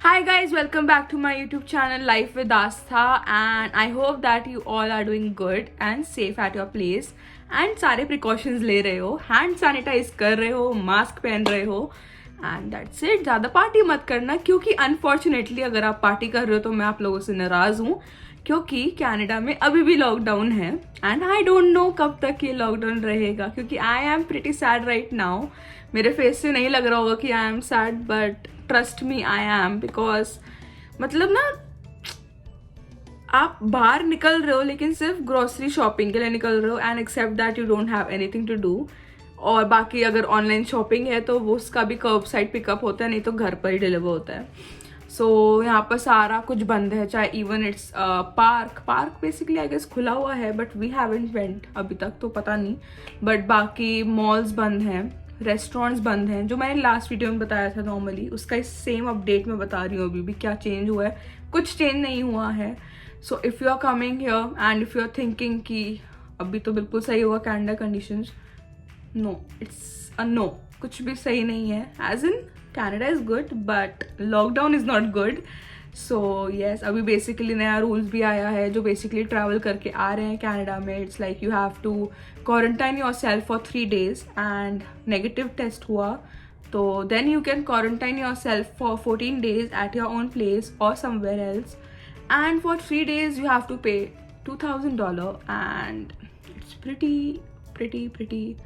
Hi guys, welcome back to my YouTube channel Life with Astha, and I hope that you all are doing good and safe at your place and सारे precautions ले रहे हो, hand sanitize कर रहे हो, mask पहन रहे हो and that's it. ज़्यादा पार्टी मत करना क्योंकि unfortunately अगर आप पार्टी कर रहे हो तो मैं आप लोगों से नाराज़ हूँ क्योंकि कनाडा में अभी भी लॉकडाउन है एंड आई डोंट नो कब तक ये लॉकडाउन रहेगा क्योंकि I am pretty sad right now. मेरे फेस से नहीं लग रहा होगा कि I am sad but trust me I am because मतलब ना आप बाहर निकल रहे हो लेकिन सिर्फ ग्रोसरी शॉपिंग के लिए निकल रहे हो and except that you don't have anything to do. और बाकी अगर ऑनलाइन शॉपिंग है तो वो उसका भी कर्ब साइड पिकअप होता है, नहीं तो घर पर ही डिलीवर होता है. सो यहाँ पर सारा कुछ बंद है, चाहे even it's park basically I guess खुला हुआ है बट वी हैवंट वेंट अभी तक तो पता नहीं. बट बाकी मॉल्स बंद हैं, रेस्टोरेंट्स बंद हैं. जो मैंने लास्ट वीडियो में बताया था नॉर्मली उसका इस सेम अपडेट में बता रही हूँ. अभी भी क्या चेंज हुआ है, कुछ चेंज नहीं हुआ है. So if you are coming here and if you are thinking कि अभी तो बिल्कुल सही होगा Canada conditions, no it's a no. कुछ भी सही नहीं है. As in Canada is good but lockdown is not good. So yes, अभी बेसिकली नया रूल्स भी आया है जो बेसिकली ट्रैवल करके आ रहे हैं कनाडा में. It's like you have to quarantine yourself for 3 days and negative test हुआ तो then you can quarantine yourself for 14 days at your own place और somewhere else and for 3 days you have to pay $2,000 and it's pretty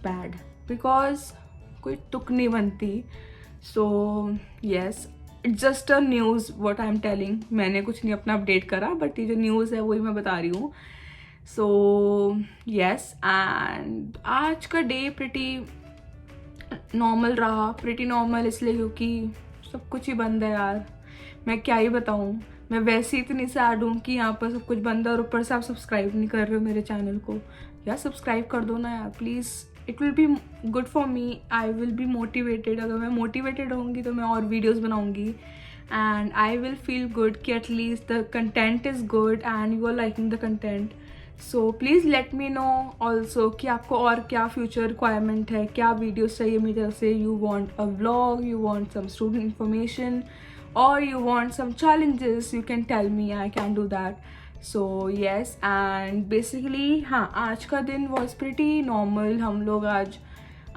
bad because कोई तुक नहीं बनती. So yes, it's just a news what I am telling. मैंने कुछ नहीं अपना update करा बट ये जो न्यूज़ है वही मैं बता रही हूँ. सो येस, एंड आज का डे प्रिटी नॉर्मल रहा. प्रिटी नॉर्मल इसलिए क्योंकि सब कुछ ही बंद है यार. मैं क्या ही बताऊँ, मैं वैसे ही इतनी सैड हूँ कि यहाँ पर सब कुछ बंद है और ऊपर से आप सब्सक्राइब नहीं कर रहे हो मेरे चैनल को. यार सब्सक्राइब कर दो ना यार please. It will be good for me. I will be motivated. अगर मैं मोटिवेटेड होंगी तो मैं और वीडियोज़ बनाऊँगी and I will feel good कि at least the content is good and you are liking the content. So please let me know also कि आपको और क्या फ्यूचर रिक्वायरमेंट है, क्या वीडियोज़ चाहिए मेरी तरफ से. You want a vlog, you want some student information or you want some challenges, you can tell me, I can do that. So yes, and basically हाँ, आज का दिन was pretty normal. हम लोग आज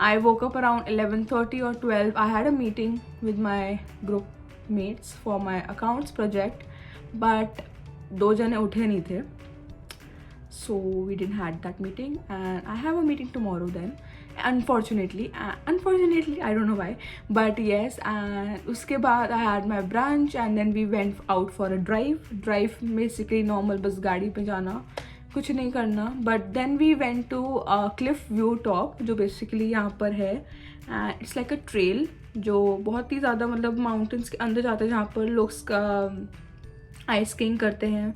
I woke up around 11:30 or 12. I had a meeting with my group mates for my accounts project but 2 जने उठे नहीं थे. So we didn't had that meeting and I have a meeting tomorrow then. Unfortunately I don't know why but yes. And उसके बाद I had my brunch and then we went out for a drive basically normal बस गाड़ी पे जाना, कुछ नहीं करना. but then we went to cliff view top जो basically यहाँ पर है and it's like a trail जो बहुत ही ज़्यादा मतलब माउंटेन्स के अंदर जाते हैं जहाँ पर लोग आइस स्कीइंग करते हैं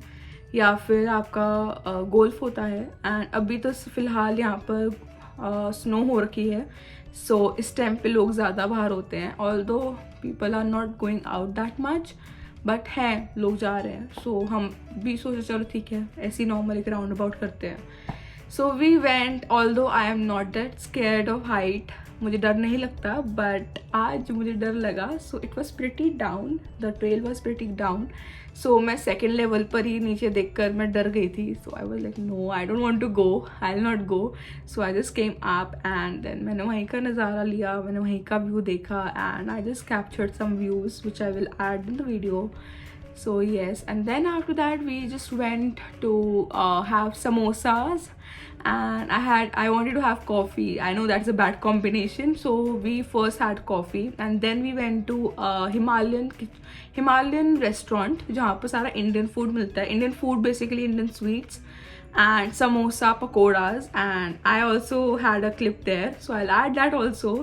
या फिर आपका गोल्फ होता है. एंड अभी तो फ़िलहाल यहाँ पर स्नो हो रखी है. सो इस टाइम पे लोग ज़्यादा बाहर होते हैं. Although people are not going out that much but हैं, लोग जा रहे हैं. सो हम भी सोचे चलो ठीक है ऐसे ही नॉर्मल एक राउंड अबाउट करते हैं. So we went. Although I am not that scared of height, मुझे डर नहीं लगता बट आज मुझे डर लगा. So it was pretty down, the trail was pretty down. So मैं सेकेंड लेवल पर ही नीचे देखकर मैं डर गई थी. So I was like no I don't want to go, I will not go. So I just came up and then मैंने वहीं का नज़ारा लिया, मैंने वहीं का व्यू देखा and I just captured some views which I will add in the video. So yes, and then after that we just went to have samosas and I wanted to have coffee. I know that's a bad combination, so we first had coffee and then we went to Himalayan restaurant जहाँ पर सारा Indian food मिलता है. Indian food basically Indian sweets and samosa pakoras and I also had a clip there, so I'll add that also.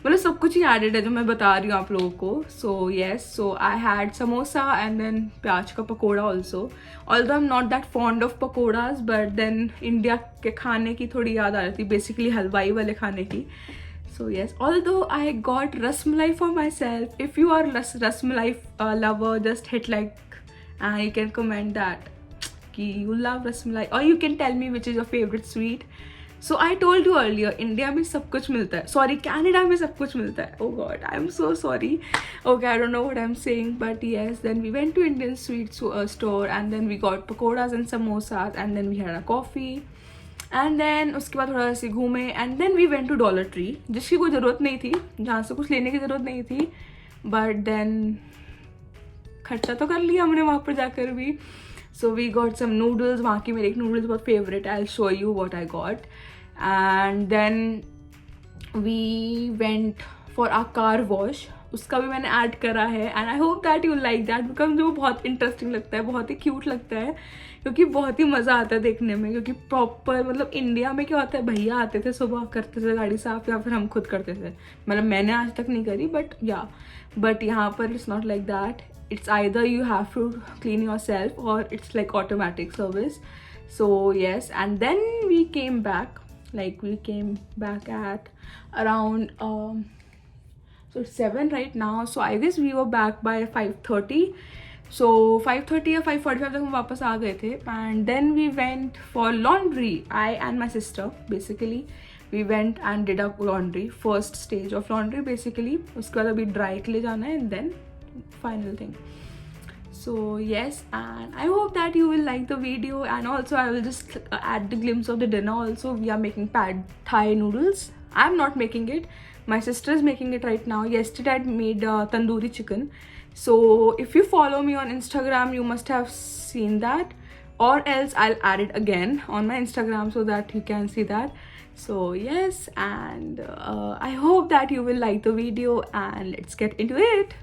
मतलब सब कुछ ही added है जो मैं बता रही हूँ आप लोगों को. So yes, so I had samosa and then प्याज का pakora also. Although I am not that fond of pakoras but then India के खाने की थोड़ी याद आ रही थी, बेसिकली हलवाई वाले खाने की. So yes, although I got rasmalai for myself. If you are rasmalai lover just hit like and you can comment that कि यू लव रसमलाई और you can tell me which is your favourite sweet. So I told you earlier, India में सब कुछ मिलता है, sorry Canada में सब कुछ मिलता है. Oh God, I am so sorry. Okay, I don't know what I am saying, but yes, then we went to Indian sweet store and then we got pakoras and samosas and then we had a coffee and then उसके बाद थोड़ा सा घूमे and then we went to Dollar Tree, जिसकी कोई ज़रूरत नहीं थी, जहाँ से कुछ लेने की ज़रूरत नहीं थी, बट देन खर्चा तो कर लिया हमने वहाँ पर जाकर भी. So we got some noodles, वहाँ की मेरी एक नूडल्स बहुत फेवरेट है, I show you what I got. And then we went for a car wash, उसका भी मैंने ऐड करा है and I hope that you like that, because मुझे वो बहुत इंटरेस्टिंग लगता है, बहुत ही क्यूट लगता है, क्योंकि बहुत ही मज़ा आता है देखने में. क्योंकि प्रॉपर मतलब इंडिया में क्या होता है, भैया आते थे सुबह करते थे गाड़ी साफ, या फिर हम खुद करते थे, मतलब मैंने आज तक नहीं करी, बट यहाँ पर it's not like that. It's either you have to clean yourself or it's like automatic service. So yes, and then we came back at around so it's 7 right now, so I guess we were back by 5:30. So 5:30 or 5:45 तक हम वापस आ गए थे. And then we went for laundry, I and my sister basically. We went and did our laundry, first stage of laundry basically. उसके बाद अभी dry के लिए जाना है and then final thing. So yes, and I hope that you will like the video, and also I will just add the glimpse of the dinner also. We are making pad thai noodles. I'm not making it, my sister is making it right now. Yesterday I made tandoori chicken, so if you follow me on Instagram you must have seen that, or else I'll add it again on my Instagram so that you can see that. So yes, and I hope that you will like the video, and let's get into it.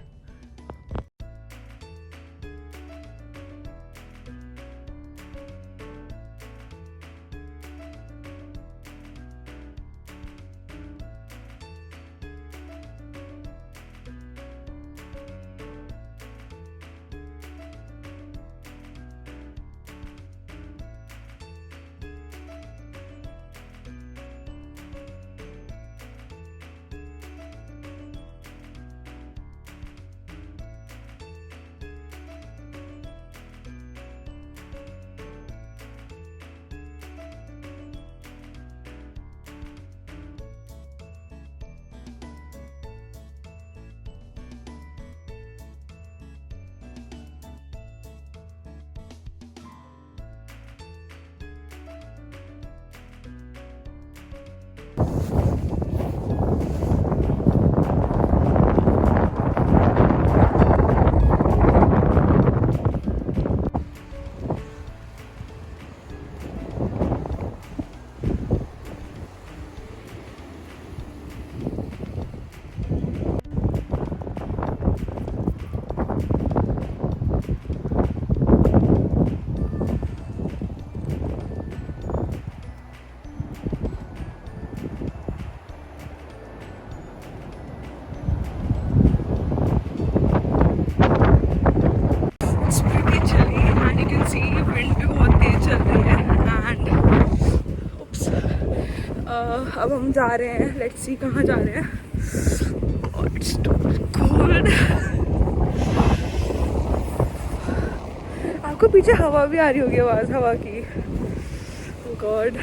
अब हम जा रहे हैं, let's see कहाँ जा रहे हैं. It's cold. आपको पीछे हवा भी आ रही होगी, आवाज़ हवा की. ओह God.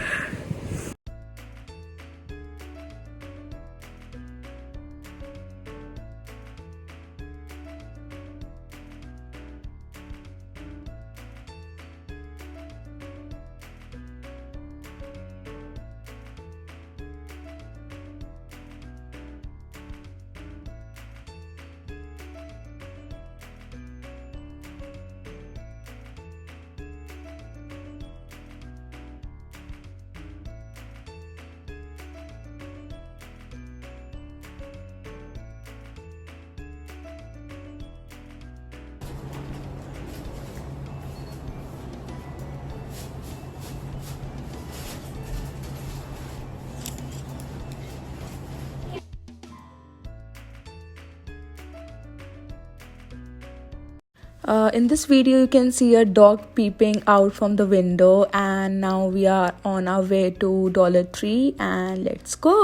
In this video you can see a dog peeping out from the window, and now we are on our way to Dollar Tree and let's go.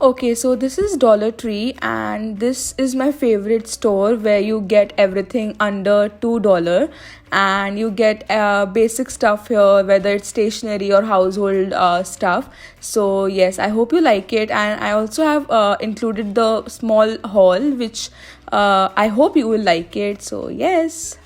Okay, so this is Dollar Tree, and this is my favorite store where you get everything under $2, and you get basic stuff here, whether it's stationery or household stuff. So, yes, I hope you like it, and I also have included the small haul, which I hope you will like it. So, yes.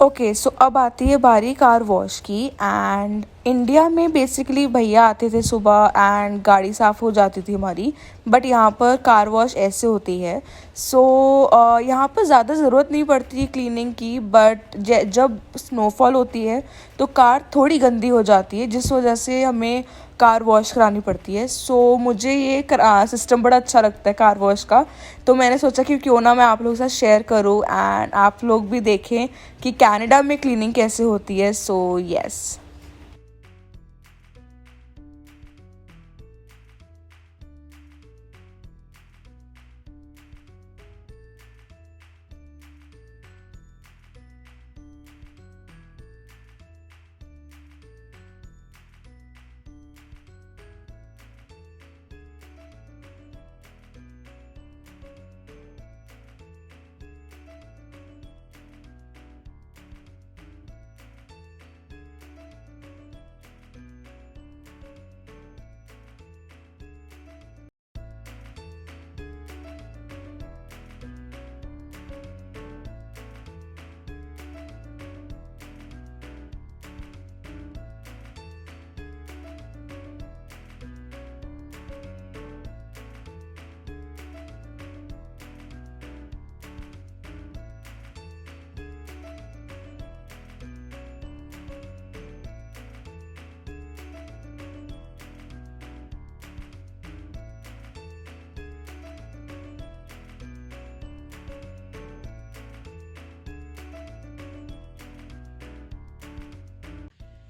Okay so अब आती है बारी car wash की। And India में basically भैया आते थे सुबह एंड गाड़ी साफ़ हो जाती थी हमारी। बट यहाँ पर कार वॉश ऐसे होती है। सो यहाँ पर ज़्यादा ज़रूरत नहीं पड़ती क्लीनिंग की, बट जब स्नोफॉल होती है तो कार थोड़ी गंदी हो जाती है, जिस वजह से हमें कार वॉश करानी पड़ती है। सो मुझे ये सिस्टम बड़ा अच्छा लगता है कार वॉश का। तो मैंने सोचा कि क्यों ना मैं आप लोगों के साथ शेयर करूँ एंड आप लोग भी देखें कि कनाडा में क्लीनिंग कैसे होती है। So yes.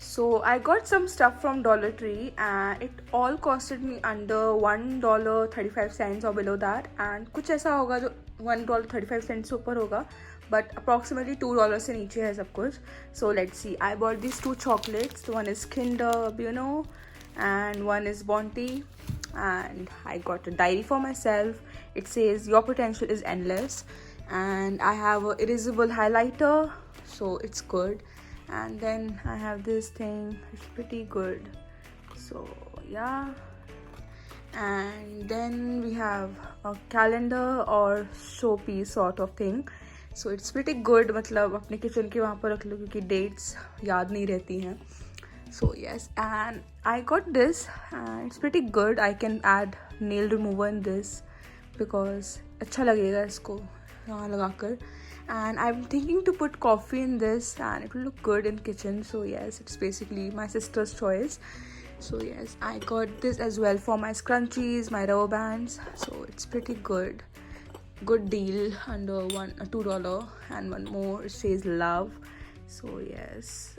So I got some stuff from Dollar Tree and it all costed me under $1.35 or below that, and कुछ ऐसा होगा जो $1.35 से ऊपर होगा, but approximately $2 से नीचे है सब कुछ. So let's see. I bought these two chocolates. One is Kinder Bueno and one is Bounty, and I got a diary for myself. It says your potential is endless, and I have a erasable highlighter, so it's good. And then I have this thing, it's pretty good, so yeah. And then we have a calendar or showpiece sort of thing, so it's pretty good. मतलब अपने kitchen के वहाँ पर रख लो क्योंकि dates याद नहीं रहती हैं. So yes, and I got this and it's pretty good. I can add nail remover in this because अच्छा लगेगा इसको यहाँ लगाकर. And I'm thinking to put coffee in this and it will look good in kitchen. So yes, it's basically my sister's choice. So yes, I got this as well for my scrunchies, my rubber bands. So it's pretty good deal under $2. And one more, it says love. So yes,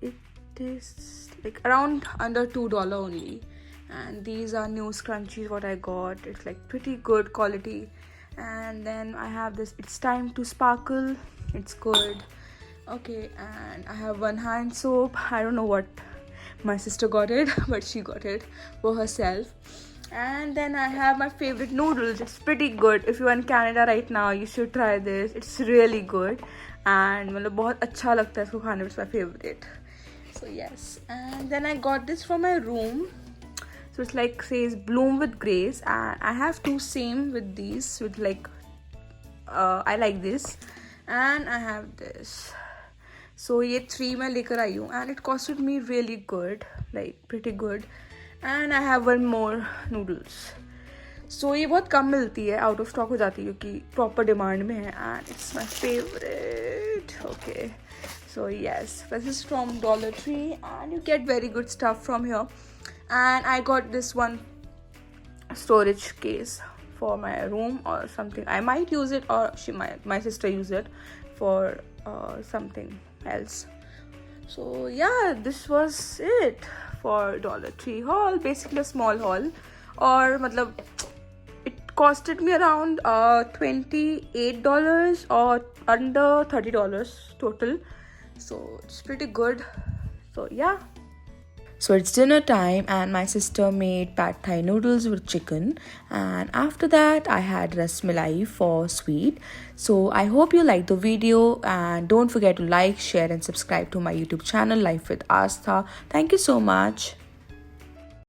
it is like around under $2 only. And these are new scrunchies what I got. It's like pretty good quality. And then I have this, it's time to sparkle, it's good. Okay, and I have one hand soap. I don't know what my sister got it, but she got it for herself. And then I have my favorite noodles. It's pretty good. If you're in Canada right now, you should try this. It's really good and मतलब बहुत अच्छा लगता है इसको खाने में. It's my favorite. So yes, and then I got this for my room. So it's like says bloom with grace, and I have two same with these with like I like this, and I have this. So ये 3 मैं लेकर आई हूँ and it costed me really good, like pretty good. And I have one more noodles. So ये बहुत कम मिलती है, out of stock हो जाती है क्योंकि proper demand में है, and it's my favorite. Okay, so yes, this is from Dollar Tree and you get very good stuff from here. And I got this one storage case for my room or something. I might use it, or my sister use it for something else. So yeah, this was it for Dollar Tree haul. Basically a small haul, or मतलब it costed me around $28 or under $30 total. So it's pretty good. So yeah. So it's dinner time and my sister made pad thai noodles with chicken, and after that I had ras malai for sweet. So I hope you liked the video, and don't forget to like, share and subscribe to my YouTube channel Life with Astha. Thank you so much.